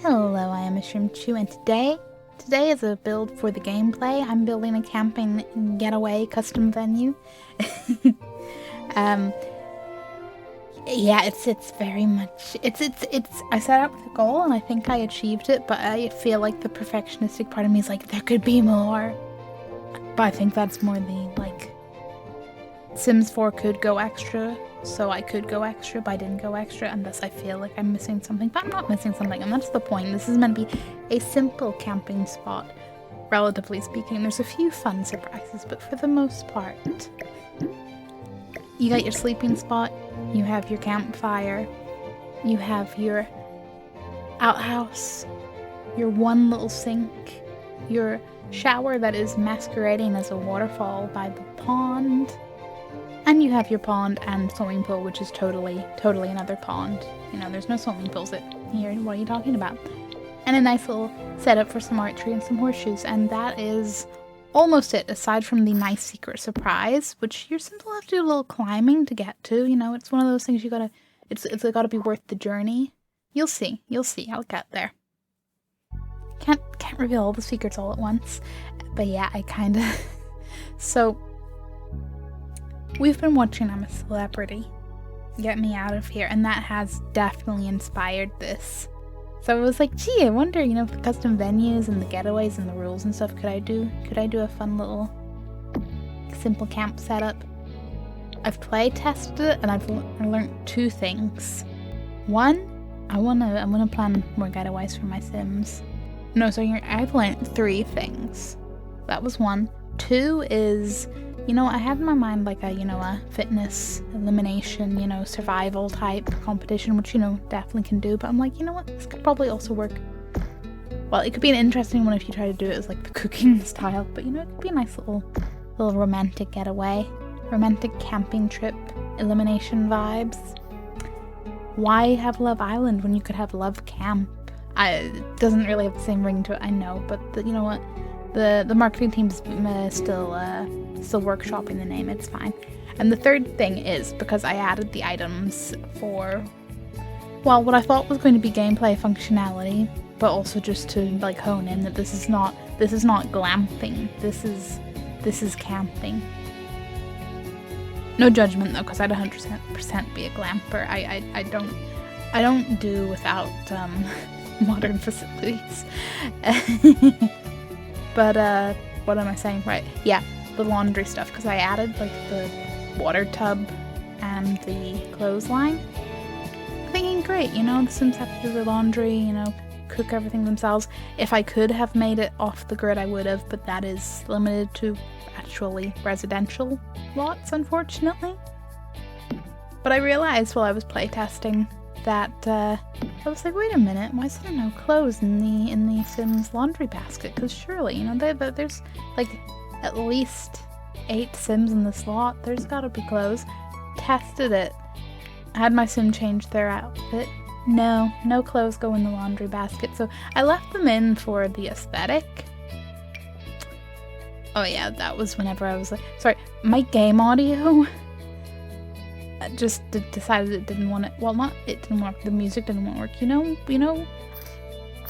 Hello, I am Mushroom Chew, and today is a build for the gameplay. I'm building a camping getaway custom venue. um, yeah, it's very much it's I set out with a goal and I think I achieved it, but I feel like the perfectionistic part of me is like there could be more. But I think that's more the like Sims 4 could go extra. So I could go extra, but I didn't go extra, and thus I feel like I'm missing something, but I'm not missing something, and that's the point. This is meant to be a simple camping spot, relatively speaking. There's a few fun surprises, but for the most part, you got your sleeping spot, you have your campfire, you have your outhouse, your one little sink, your shower that is masquerading as a waterfall by the pond, and you have your pond and swimming pool, which is totally another pond. You know, there's no swimming pools here. What are you talking about? And a nice little setup for some archery and some horseshoes. And that is almost it, aside from the nice secret surprise, which you're simply have to do a little climbing to get to. You know, it's one of those things you gotta, it's gotta be worth the journey. You'll see. I'll get there. Can't reveal all the secrets all at once. But yeah, I kinda... So... We've been watching I'm a Celebrity get me out of here, and that has definitely inspired this. So I was like, gee, I wonder, you know, the custom venues and the getaways and the rules and stuff, could I do a fun little simple camp setup? I've play tested it and I've learned two things. One, I wanna plan more getaways for my Sims. No, so I've learned three things. That was one. Two is, you know, I had in my mind like a fitness, elimination, survival type competition, which, definitely can do. But I'm like, you know what, this could probably also work. Well, it could be an interesting one if you try to do it as like the cooking style, but it could be a nice little romantic getaway, romantic camping trip, elimination vibes. Why have Love Island when you could have Love Camp? It doesn't really have the same ring to it, I know, but you know what? The marketing team's still workshopping the name, it's fine. And the third thing is, because I added the items for, well, what I thought was going to be gameplay functionality, but also just to like hone in that this is not glamping, this is camping. No judgment though, because I'd 100% be a glamper. I don't do without modern facilities. But, what am I saying? Right, yeah, the laundry stuff, because I added, like, the water tub and the clothesline. I'm thinking, great, the Sims have to do the laundry, cook everything themselves. If I could have made it off the grid, I would have, but that is limited to actually residential lots, unfortunately. But I realized while I was playtesting that I was like, wait a minute, why is there no clothes in the Sims laundry basket? Because surely, there's like at least 8 Sims in this lot. There's gotta be clothes. Tested it. Had my Sim change their outfit. No clothes go in the laundry basket. So I left them in for the aesthetic. Oh yeah, that was whenever I was like, sorry, my game audio just decided it didn't want it. Well, not it didn't work. The music didn't work. You know,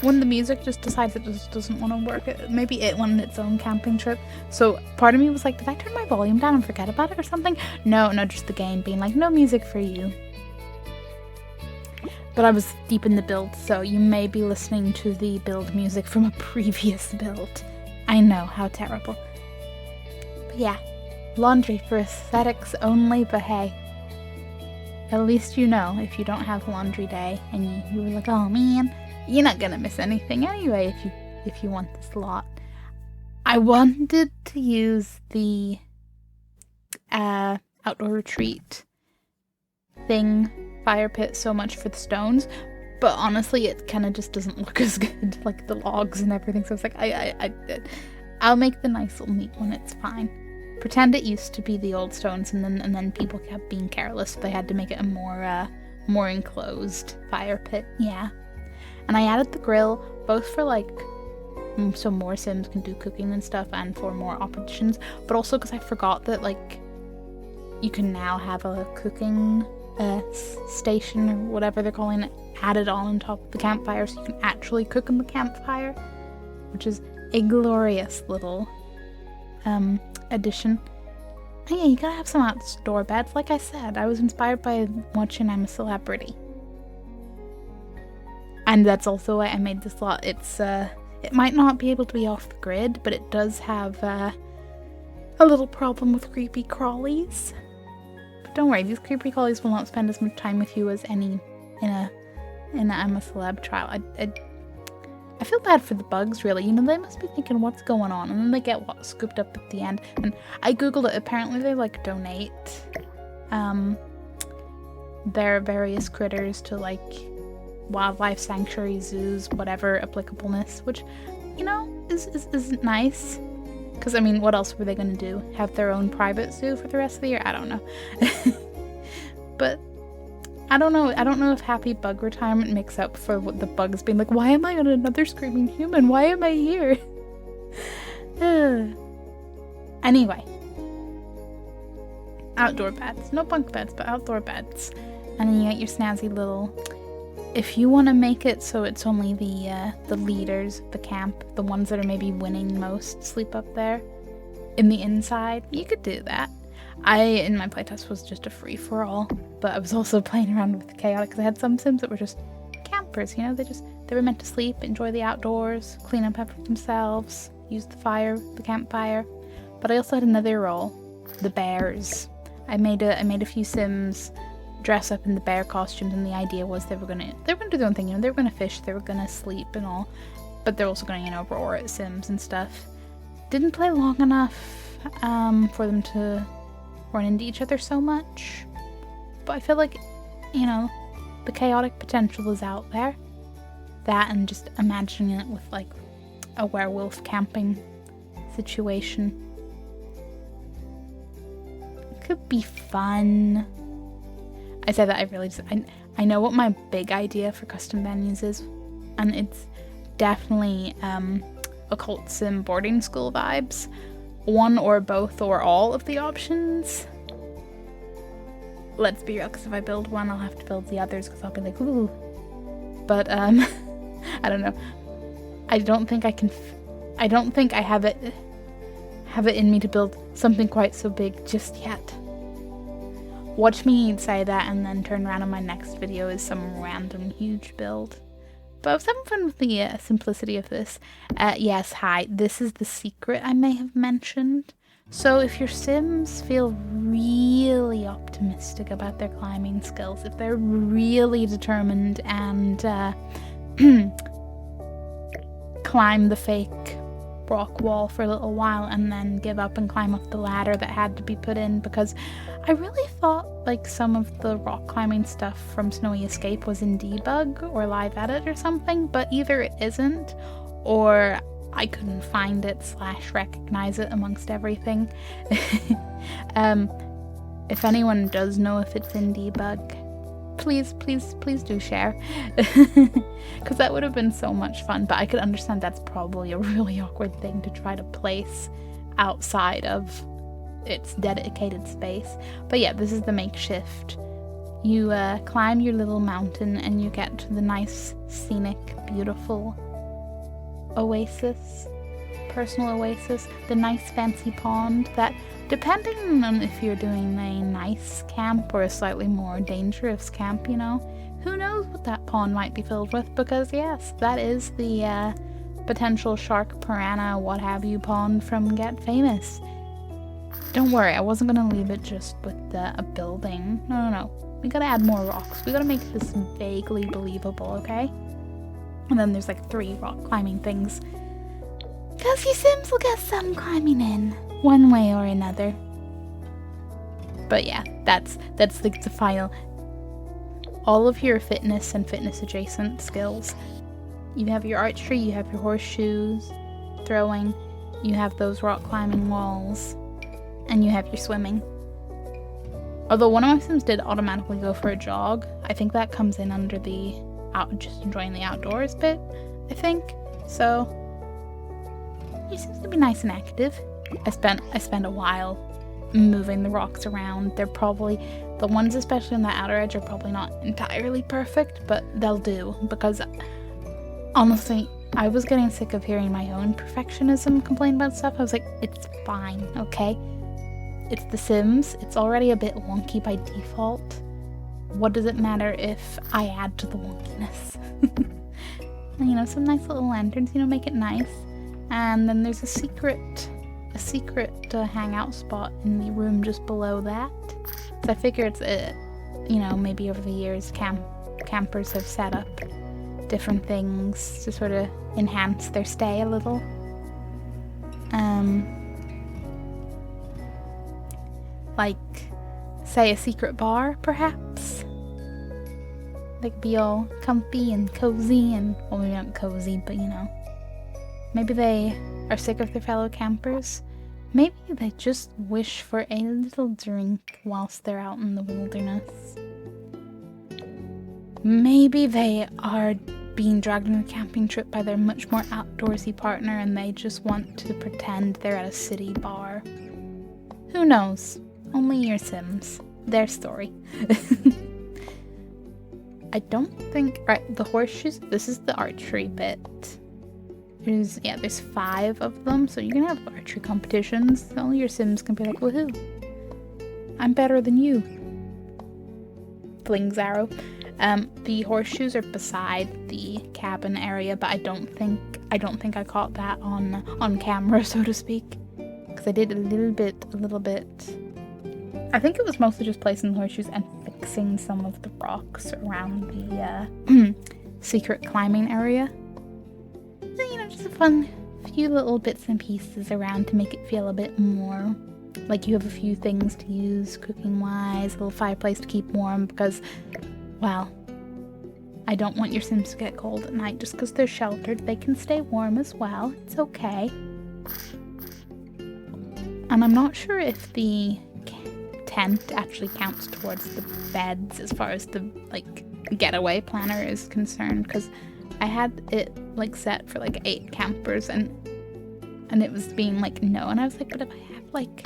when the music just decides it just doesn't want to work. Maybe it wanted its own camping trip. So part of me was like, did I turn my volume down and forget about it or something? No, just the game being like, no music for you. But I was deep in the build, so you may be listening to the build music from a previous build. I know, how terrible. But yeah, laundry for aesthetics only, but hey. At least if you don't have laundry day and you were like, oh man, you're not gonna miss anything anyway if you want this lot. I wanted to use the outdoor retreat thing, fire pit, so much for the stones, but honestly it kind of just doesn't look as good, like the logs and everything. So it's like I'll make the nice little neat one, it's fine. Pretend it used to be the old stones, and then people kept being careless, so they had to make it a more enclosed fire pit. Yeah, and I added the grill both for like so more Sims can do cooking and stuff, and for more options, but also because I forgot that like you can now have a cooking station or whatever they're calling it added on top of the campfire so you can actually cook on the campfire, which is a glorious little addition. And yeah, you gotta have some outdoor beds. Like I said, I was inspired by watching I'm a Celebrity. And that's also why I made this lot. It's it might not be able to be off the grid, but it does have a little problem with creepy crawlies. But don't worry, these creepy crawlies will not spend as much time with you as any in a I'm a Celeb trial. I feel bad for the bugs, really. You know, they must be thinking, what's going on? And then they get scooped up at the end. And I googled it. Apparently they, like, donate their various critters to, like, wildlife sanctuary, zoos, whatever applicableness. Which, you know, is nice. Because, I mean, what else were they going to do? Have their own private zoo for the rest of the year? I don't know. But I don't know if happy bug retirement makes up for what the bugs being like, why am I on another screaming human? Why am I here? Anyway. Outdoor beds. No bunk beds, but outdoor beds. And then you get your snazzy little... If you want to make it so it's only the leaders of the camp, the ones that are maybe winning most, sleep up there in the inside, you could do that. In my playtest, was just a free-for-all, but I was also playing around with the chaotic because I had some Sims that were just campers, you know, they were meant to sleep, enjoy the outdoors, clean up after themselves, use the campfire. But I also had another role, the bears. I made a few Sims dress up in the bear costumes, and the idea was they were gonna do their own thing, you know, they were gonna fish, they were gonna sleep and all, but they're also gonna, you know, roar at Sims and stuff. Didn't play long enough for them to run into each other so much, but I feel like, you know, the chaotic potential is out there. That and just imagining it with like a werewolf camping situation could be fun. I say that I really just I know what my big idea for custom venues is, and it's definitely occult sim boarding school vibes. One or both or all of the options. Let's be real, because if I build one, I'll have to build the others, because I'll be like, ooh. But, I don't know. I don't think I have it in me to build something quite so big just yet. Watch me say that and then turn around and my next video is some random huge build. But I was having fun with the simplicity of this. Yes, hi, this is the secret I may have mentioned. So if your Sims feel really optimistic about their climbing skills, if they're really determined and climb the fake rock wall for a little while and then give up and climb up the ladder that had to be put in, because I really thought like some of the rock climbing stuff from Snowy Escape was in debug or live edit or something, but either it isn't or I couldn't find it / recognize it amongst everything. If anyone does know if it's in debug, please do share, because that would have been so much fun. But I could understand that's probably a really awkward thing to try to place outside of its dedicated space. But yeah, this is the makeshift. You climb your little mountain and you get to the nice, scenic, beautiful oasis, personal oasis, the nice fancy pond that, depending on if you're doing a nice camp or a slightly more dangerous camp, you know, who knows what that pond might be filled with, because yes, that is the potential shark, piranha, what have you pond from Get Famous. Don't worry, I wasn't gonna leave it just with a building. No. We gotta add more rocks. We gotta make this vaguely believable, okay? And then there's like 3 rock climbing things. Because you Sims will get some climbing in, one way or another. But yeah, that's the final. All of your fitness and fitness adjacent skills. You have your archery, you have your horseshoes, throwing, you have those rock climbing walls, and you have your swimming. Although one of my Sims did automatically go for a jog. I think that comes in under the just enjoying the outdoors bit, I think. So he seems to be nice and active. I spent a while moving the rocks around. They're probably The ones especially on the outer edge are probably not entirely perfect, but they'll do, because honestly, I was getting sick of hearing my own perfectionism complain about stuff. I was like, it's fine, okay? It's The Sims. It's already a bit wonky by default. What does it matter if I add to the wonkiness? You know, some nice little lanterns, you know, make it nice. And then there's a secret hangout spot in the room just below that. So I figure it's, you know, maybe over the years campers have set up different things to sort of enhance their stay a little. Like, say a secret bar, perhaps? They could be all comfy and cozy and, well, maybe not cozy, but you know. Maybe they are sick of their fellow campers. Maybe they just wish for a little drink whilst they're out in the wilderness. Maybe they are being dragged on a camping trip by their much more outdoorsy partner and they just want to pretend they're at a city bar. Who knows? Only your Sims. Their story. I don't think... Right, the horseshoes, this is the archery bit. There's 5 of them, so you can have archery competitions. All your Sims can be like, woohoo! I'm better than you. Flings arrow. The horseshoes are beside the cabin area, but I don't think I caught that on camera, so to speak. Because I did a little bit. I think it was mostly just placing the horseshoes and fixing some of the rocks around the secret climbing area. You know, just a fun few little bits and pieces around to make it feel a bit more like you have a few things to use cooking-wise, a little fireplace to keep warm, because, well, I don't want your Sims to get cold at night just because they're sheltered. They can stay warm as well. It's okay. And I'm not sure if the tent actually counts towards the beds as far as the, like, getaway planner is concerned, because I had it like set for like 8 campers and it was being like no, and I was like, but if I have like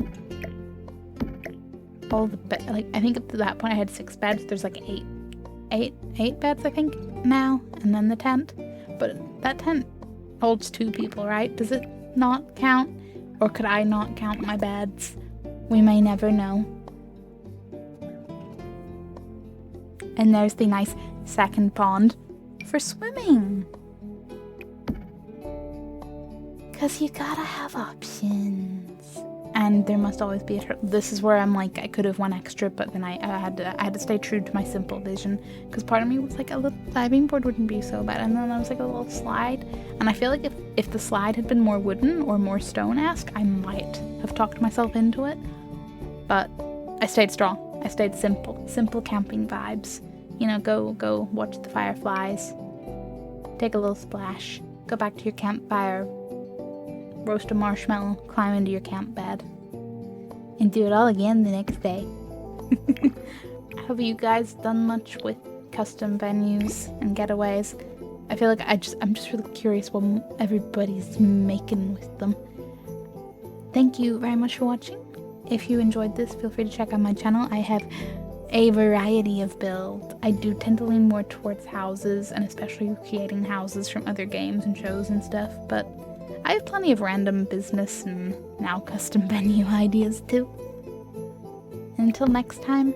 all the like, I think up to that point I had 6 beds. There's like 8 beds I think now, and then the tent. But that tent holds 2 people, right? Does it not count, or could I not count my beds? We may never know. And there's the nice second pond for swimming. Because you gotta have options. And there must always be a... This is where I'm like, I could have won extra, but then I had to stay true to my simple vision. Because part of me was like, a little diving board wouldn't be so bad. And then I was like, a little slide. And I feel like if the slide had been more wooden or more stone-esque, I might have talked myself into it. But I stayed strong. I stayed simple. Simple camping vibes. You know, go watch the fireflies. Take a little splash. Go back to your campfire. Roast a marshmallow. Climb into your camp bed. And do it all again the next day. Have you guys done much with custom venues and getaways? I feel like I'm just really curious what everybody's making with them. Thank you very much for watching. If you enjoyed this, feel free to check out my channel. I have a variety of builds. I do tend to lean more towards houses, and especially creating houses from other games and shows and stuff, but I have plenty of random business and now custom venue ideas too. Until next time,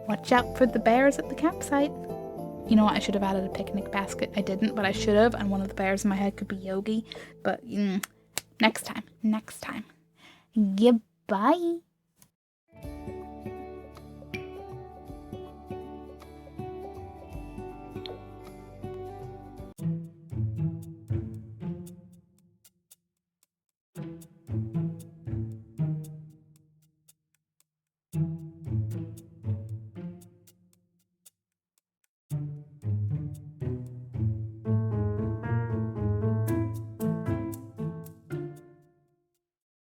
watch out for the bears at the campsite. You know what, I should have added a picnic basket. I didn't, but I should have, and one of the bears in my head could be Yogi. But next time. Goodbye.